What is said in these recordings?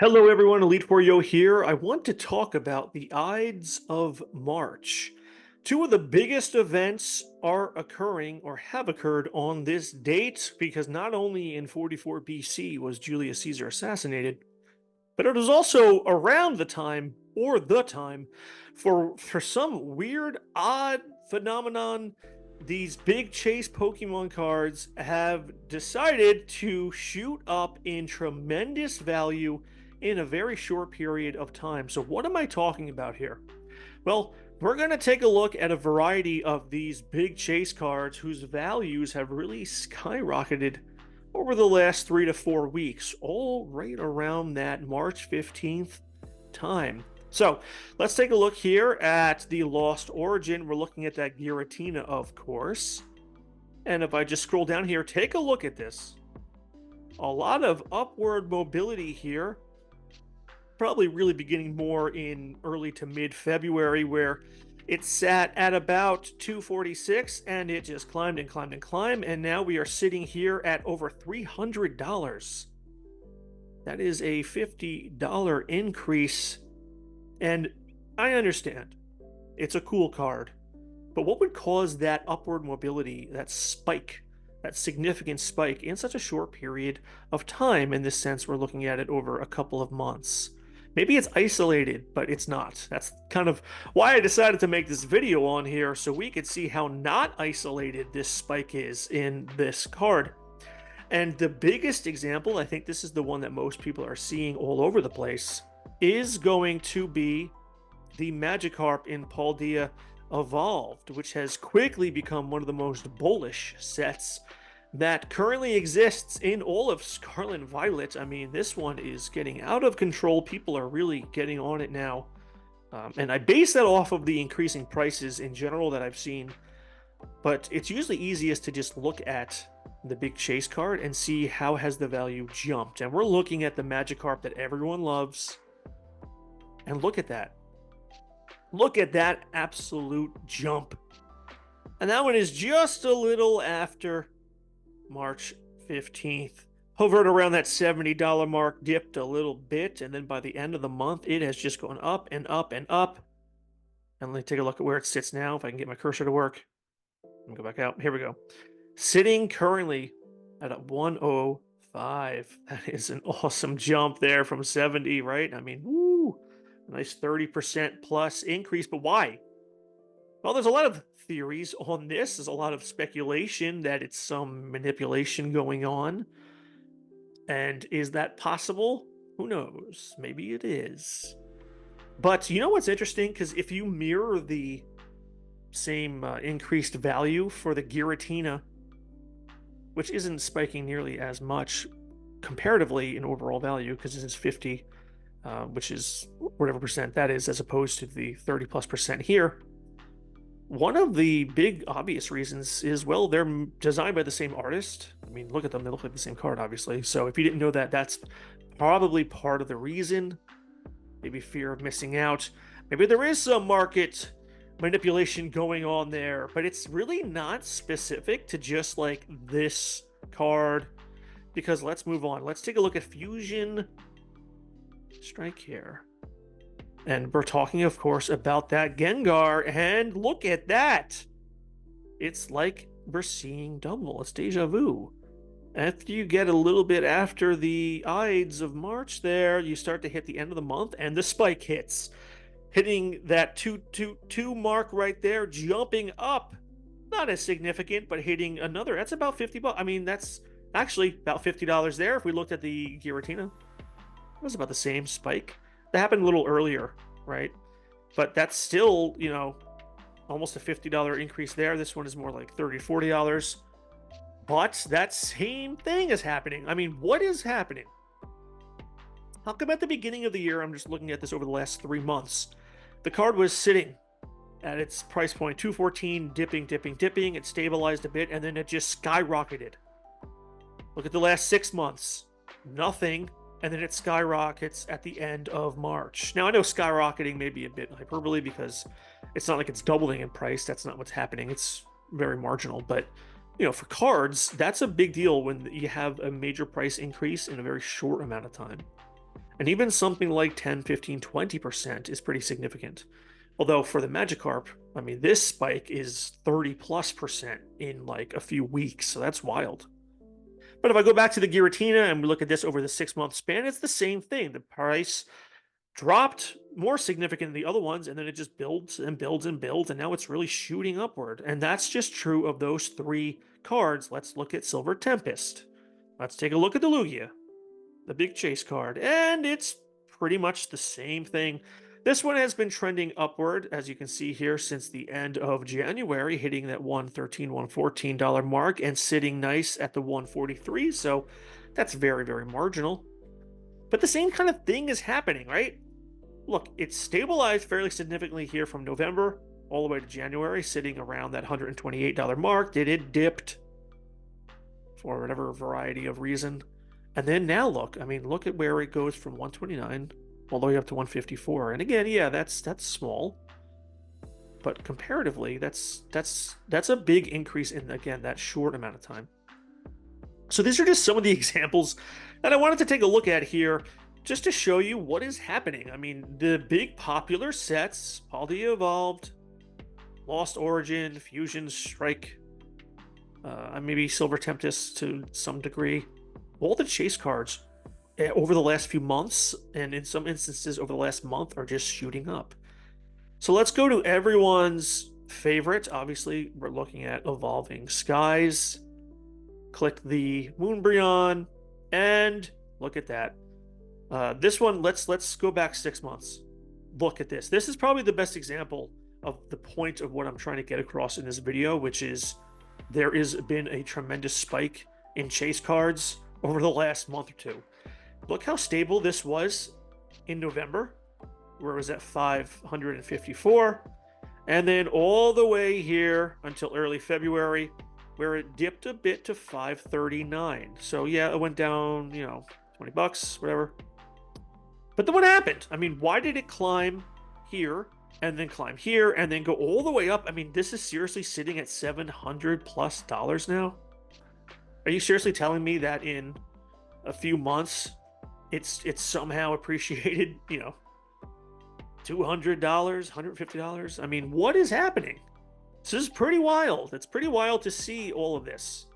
Hello everyone, Elite For Yo here. I want to talk about the Ides of March. Two of the biggest events are occurring or have occurred on this date because not only in 44 BC was Julius Caesar assassinated, but it was also around the time or the time for some weird odd phenomenon. These big chase Pokemon cards have decided to shoot up in tremendous value in a very short period of time. So what am I talking about here? Well, we're going to take a look at a variety of these big chase cards whose values have really skyrocketed over the last 3 to 4 weeks, all right around that March 15th time. So let's take a look here at the Lost Origin. We're looking at that Giratina, of course. And if I just scroll down here, take a look at this. A lot of upward mobility here, probably really beginning more in early to mid-February, where it sat at about 246 and it just climbed and climbed and climbed, and now we are sitting here at over $300. That is a $50 increase, and I understand it's a cool card, but what would cause that upward mobility, that spike, that significant spike in such a short period of time? In this sense, we're looking at it over a couple of months. Maybe it's isolated, but it's not. That's kind of why I decided to make this video on here, so we could see how not isolated this spike is in this card. And the biggest example, I think this is the one that most people are seeing all over the place, is going to be the Magikarp in Paldea Evolved, which has quickly become one of the most bullish sets that currently exists in all of Scarlet Violet. I mean, this one is getting out of control. People are really getting on it now. And I base that off of the increasing prices in general that I've seen. But it's usually easiest to just look at the big chase card and see how has the value jumped. And we're looking at the Magikarp that everyone loves. And look at that. Look at that absolute jump. And that one is just a little after March 15th. Hovered around that $70 mark, dipped a little bit, and then by the end of the month, it has just gone up and up and up. And let me take a look at where it sits now, if I can get my cursor to work. Let me go back out. Here we go. Sitting currently at a 105. That is an awesome jump there from 70, right? I mean, woo, a nice 30% plus increase. But why? Well, there's a lot of theories on this. There's a lot of speculation that it's some manipulation going on. And is that possible? Who knows? Maybe it is. But you know what's interesting? Because if you mirror the same increased value for the Giratina, which isn't spiking nearly as much comparatively in overall value, because this is 50, which is whatever percent that is, as opposed to the 30+% here. One of the big obvious reasons is, well, they're designed by the same artist. I mean, look at them. They look like the same card, obviously. So if you didn't know that, that's probably part of the reason. Maybe fear of missing out. Maybe there is some market manipulation going on there, but it's really not specific to just like this card. Because let's move on. Let's take a look at Fusion Strike here. And we're talking, of course, about that Gengar, and look at that! It's like we're seeing double. It's deja vu. After you get a little bit after the Ides of March there, you start to hit the end of the month, and the spike hits. Hitting that 222 mark right there, jumping up. Not as significant, but hitting another. That's about 50 bucks. I mean, that's actually about $50 there. If we looked at the Giratina, it was about the same spike. That happened a little earlier, right? But that's still, you know, almost a $50 increase there. This one is more like $30, $40. But that same thing is happening. I mean, what is happening? How come at the beginning of the year, I'm just looking at this over the last 3 months, the card was sitting at its price point, 214, dipping, dipping, dipping. It stabilized a bit, and then it just skyrocketed. Look at the last 6 months. Nothing. And then it skyrockets at the end of March. Now, I know skyrocketing may be a bit hyperbole because it's not like it's doubling in price. That's not what's happening. It's very marginal. But, you know, for cards, that's a big deal when you have a major price increase in a very short amount of time. And even something like 10, 15, 20% is pretty significant. Although for the Magikarp, I mean, this spike is 30+% in like a few weeks, so that's wild. But if I go back to the Giratina and we look at this over the 6 month span, it's the same thing. The price dropped more significant than the other ones, and then it just builds and builds and builds, and now it's really shooting upward. And that's just true of those three cards. Let's look at Silver Tempest. Let's take a look at the Lugia, the big chase card, and it's pretty much the same thing. This one has been trending upward, as you can see here, since the end of January, hitting that $113, $114 mark and sitting nice at the 143. So that's very, very marginal. But the same kind of thing is happening, right? Look, it's stabilized fairly significantly here from November all the way to January, sitting around that $128 mark. Then it dipped for whatever variety of reason. And then now look, I mean, look at where it goes from 129 all the way up to 154. And again, yeah, that's small. But comparatively, that's a big increase in, again, that short amount of time. So these are just some of the examples that I wanted to take a look at here, just to show you what is happening. I mean, the big popular sets, Paldea Evolved, Lost Origin, Fusion Strike, maybe Silver Tempest to some degree, all the chase cards over the last few months, and in some instances over the last month, are just shooting up. So let's go to everyone's favorite. Obviously, we're looking at Evolving Skies. Click the Moonbryon, and look at that. This one, let's go back 6 months. Look at this. This is probably the best example of the point of what I'm trying to get across in this video, which is there has been a tremendous spike in chase cards over the last month or two. Look how stable this was in November, where it was at 554, and then all the way here until early February, where it dipped a bit to 539. So yeah, it went down, $20, whatever. But then what happened? I mean, why did it climb here and then climb here and then go all the way up? I mean, this is seriously sitting at $700+ now. Are you seriously telling me that in a few months it's somehow appreciated, $200, $150? I mean, what is happening? This is pretty wild. It's pretty wild to see all of this.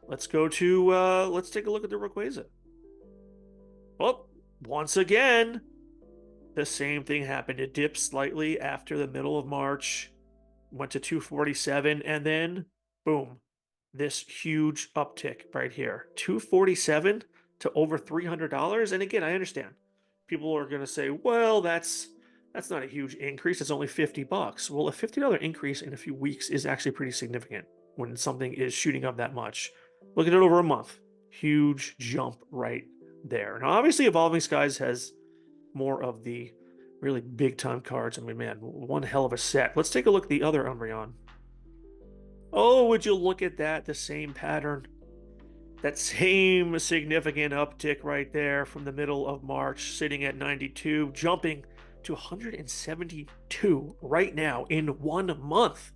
Let's go to, let's take a look at the Rayquaza. Well, once again, the same thing happened. It dipped slightly after the middle of March, went to 247, and then, boom, this huge uptick right here. 247 to over $300. And again, I understand. People are going to say, well, that's not a huge increase. It's only $50. Well, a $50 increase in a few weeks is actually pretty significant when something is shooting up that much. Look at it over a month. Huge jump right there. Now, obviously, Evolving Skies has more of the really big time cards. I mean, man, one hell of a set. Let's take a look at the other Umbreon. Oh, would you look at that? The same pattern. That same significant uptick right there from the middle of March, sitting at 92, jumping to 172 right now in 1 month.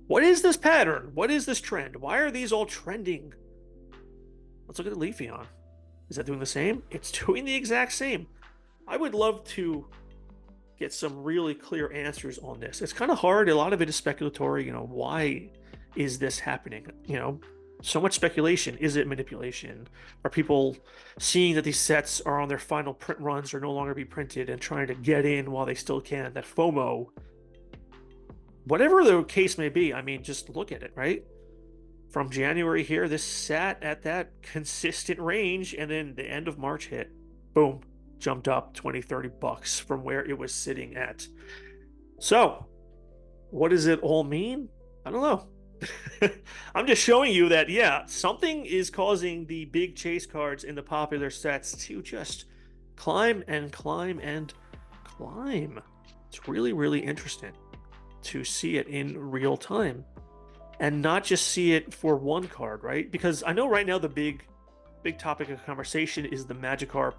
What is this pattern? What is this trend? Why are these all trending? Let's look at the Leafeon. Is that doing the same? It's doing the exact same. I would love to get some really clear answers on this. It's kind of hard. A lot of it is speculatory. Why is this happening? So much speculation. Is it manipulation? Are people seeing that these sets are on their final print runs or no longer be printed and trying to get in while they still can? That FOMO. Whatever the case may be, I mean, just look at it, right? From January here, this sat at that consistent range, and then the end of March hit. Boom. Jumped up $20-$30 from where it was sitting at. So, what does it all mean? I don't know. I'm just showing you that, yeah, something is causing the big chase cards in the popular sets to just climb and climb and climb. It's really, really interesting to see it in real time and not just see it for one card, right? Because I know right now the big topic of conversation is the Magikarp.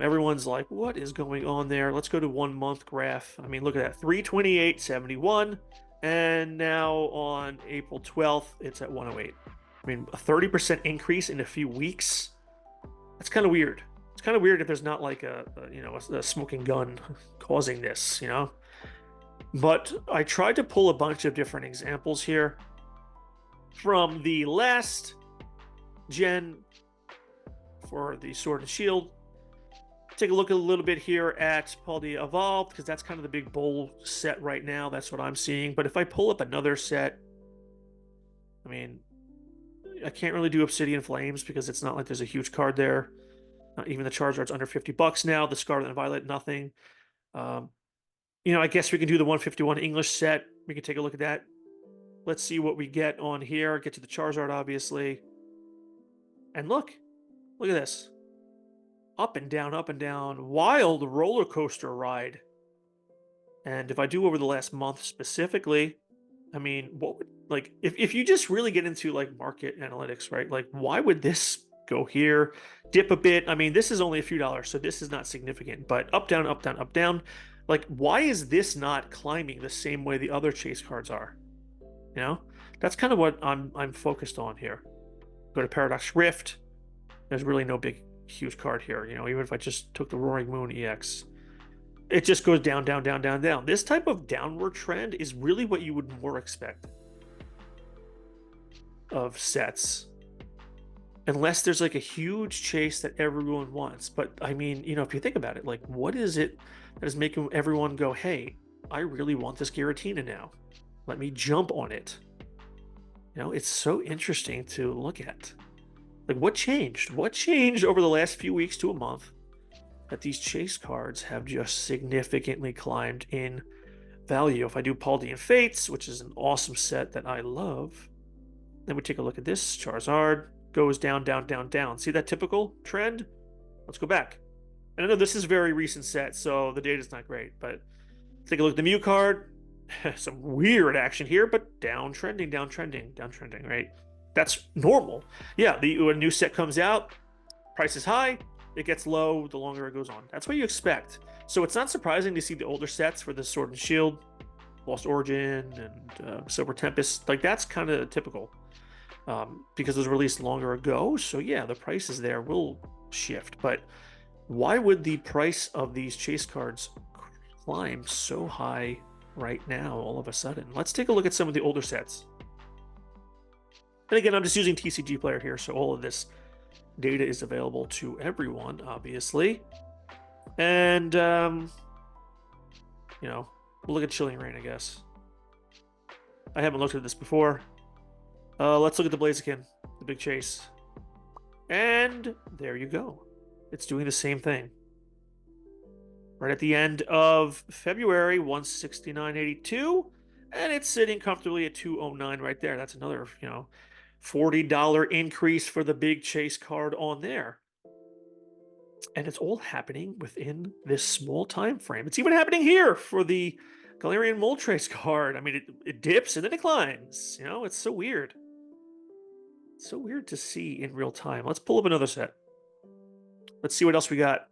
Everyone's like, what is going on there? Let's go to 1 month graph. I mean, look at that, 328.71. And now on April 12th, it's at 108. I mean, a 30% increase in a few weeks. That's kind of weird. kind of weird if there's not like a smoking gun causing this, But I tried to pull a bunch of different examples here from the last gen for the Sword and Shield. Take a look a little bit here at Paldea Evolved, because that's kind of the big bowl set right now. That's what I'm seeing. But if I pull up another set, I mean, I can't really do Obsidian Flames because it's not like there's a huge card there. Even the Charizard's under $50 now. The Scarlet and Violet, nothing. I guess we can do the 151 English set. We can take a look at that. Let's see what we get on here. Get to the Charizard, obviously. And look at this. Up and down. Wild roller coaster ride. And if I do over the last month specifically, I mean, what would, like, if you just really get into like market analytics, right? Like, why would this go here, dip a bit? I mean, this is only a few dollars, so this is not significant, but up, down, up, down, up, down. Like, why is this not climbing the same way the other chase cards are? That's kind of what I'm focused on here. Go to Paradox Rift. There's really no big, huge card here. Even if I just took the Roaring Moon EX, it just goes down, down, down, down, down. This type of downward trend is really what you would more expect of sets, unless there's like a huge chase that everyone wants. But I mean, if you think about it, like, what is it that is making everyone go, hey, I really want this Giratina now, let me jump on it? It's so interesting to look at. Like, what changed over the last few weeks to a month that these chase cards have just significantly climbed in value? If I do Paldean Fates, which is an awesome set that I love, then we take a look at this. Charizard goes down, down, down, down. See that typical trend? Let's go back. And I know this is a very recent set, so the data is not great, but take a look at the Mew card. Some weird action here, but downtrending, right? That's normal. Yeah, when a new set comes out, price is high, it gets low the longer it goes on. That's what you expect. So it's not surprising to see the older sets for the Sword and Shield, Lost Origin, and Silver Tempest. Like, that's kind of typical because those were released longer ago. So yeah, the prices there will shift. But why would the price of these chase cards climb so high right now all of a sudden? Let's take a look at some of the older sets. And again, I'm just using TCG Player here, so all of this data is available to everyone, obviously. And, we'll look at Chilling Reign, I guess. I haven't looked at this before. Let's look at the Blaziken, the big chase. And there you go. It's doing the same thing. Right at the end of February, 169.82, and it's sitting comfortably at 209 right there. That's another, $40 increase for the big chase card on there. And it's all happening within this small time frame. It's even happening here for the Galarian Moltres card. I mean, it dips and then it climbs. It's so weird. It's so weird to see in real time. Let's pull up another set. Let's see what else we got.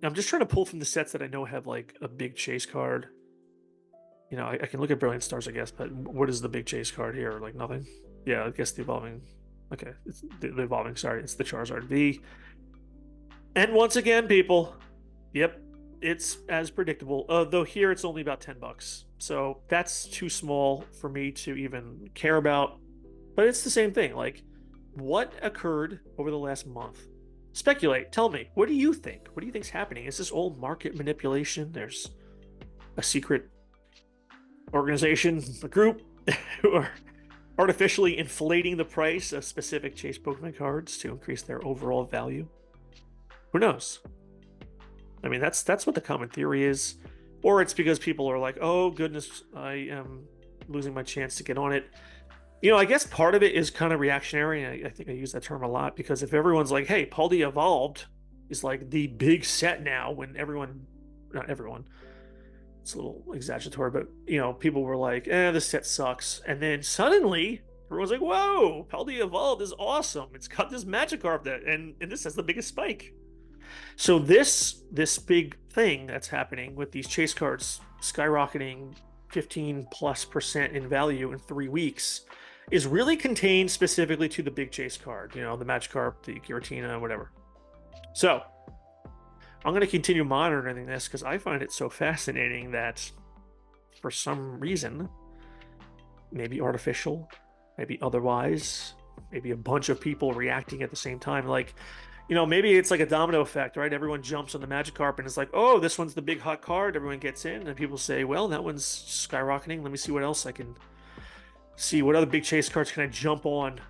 I'm just trying to pull from the sets that I know have like a big chase card. I can look at Brilliant Stars, I guess, but what is the big chase card here? Like, nothing? Yeah, I guess the Evolving. Okay, it's the Evolving, sorry. It's the Charizard V. And once again, people, yep, it's as predictable. Though here it's only about $10. So that's too small for me to even care about. But it's the same thing. Like, what occurred over the last month? Speculate. Tell me. What do you think? What do you think's happening? Is this all market manipulation? There's a secret organization, a group, who are artificially inflating the price of specific chase Pokemon cards to increase their overall value. Who knows? I mean, that's what the common theory is. Or it's because people are like, oh goodness, I am losing my chance to get on it. I guess part of it is kind of reactionary. I think I use that term a lot, because if everyone's like, hey, Paldea Evolved is like the big set now, when not everyone, it's a little exaggeratory, but people were like, this set sucks. And then suddenly everyone's like, whoa, Paldea Evolved is awesome. It's got this Magikarp and this has the biggest spike. So this big thing that's happening with these chase cards skyrocketing 15+% in value in 3 weeks is really contained specifically to the big chase card, you know, the Magikarp, the Giratina, whatever. So I'm going to continue monitoring this because I find it so fascinating that for some reason, maybe artificial, maybe otherwise, maybe a bunch of people reacting at the same time. Like, you know, maybe it's like a domino effect, right? Everyone jumps on the Magikarp and it's like, oh, this one's the big hot card. Everyone gets in, and people say, well, that one's skyrocketing. Let me see what else I can see. What other big chase cards can I jump on?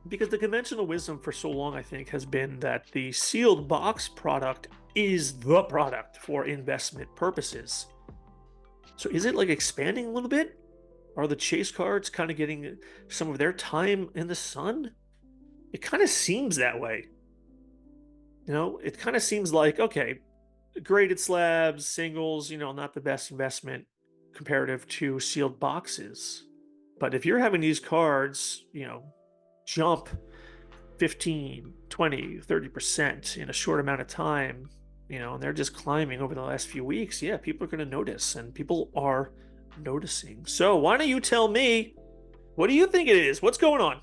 Because the conventional wisdom for so long, I think, has been that the sealed box product is the product for investment purposes. So is it like expanding a little bit? Are the chase cards kind of getting some of their time in the sun? It kind of seems that way. You know, it kind of seems like, okay, graded slabs, singles, you know, not the best investment comparative to sealed boxes. But if you're having these cards, you know, jump 15, 20, 30% in a short amount of time, you know, and they're just climbing over the last few weeks, yeah, people are going to notice, and people are noticing. So why don't you tell me, what do you think it is? What's going on?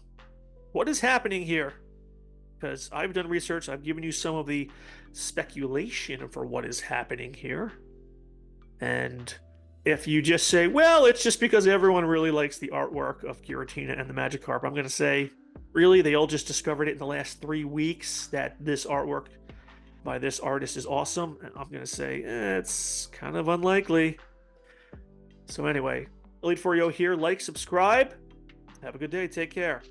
What is happening here? Because I've done research, I've given you some of the speculation for what is happening here. And if you just say, well, it's just because everyone really likes the artwork of Giratina and the Magikarp, I'm going to say, really? They all just discovered it in the last 3 weeks that this artwork by this artist is awesome? And I'm going to say, it's kind of unlikely. So anyway, Elite 4 here. Like, subscribe. Have a good day. Take care.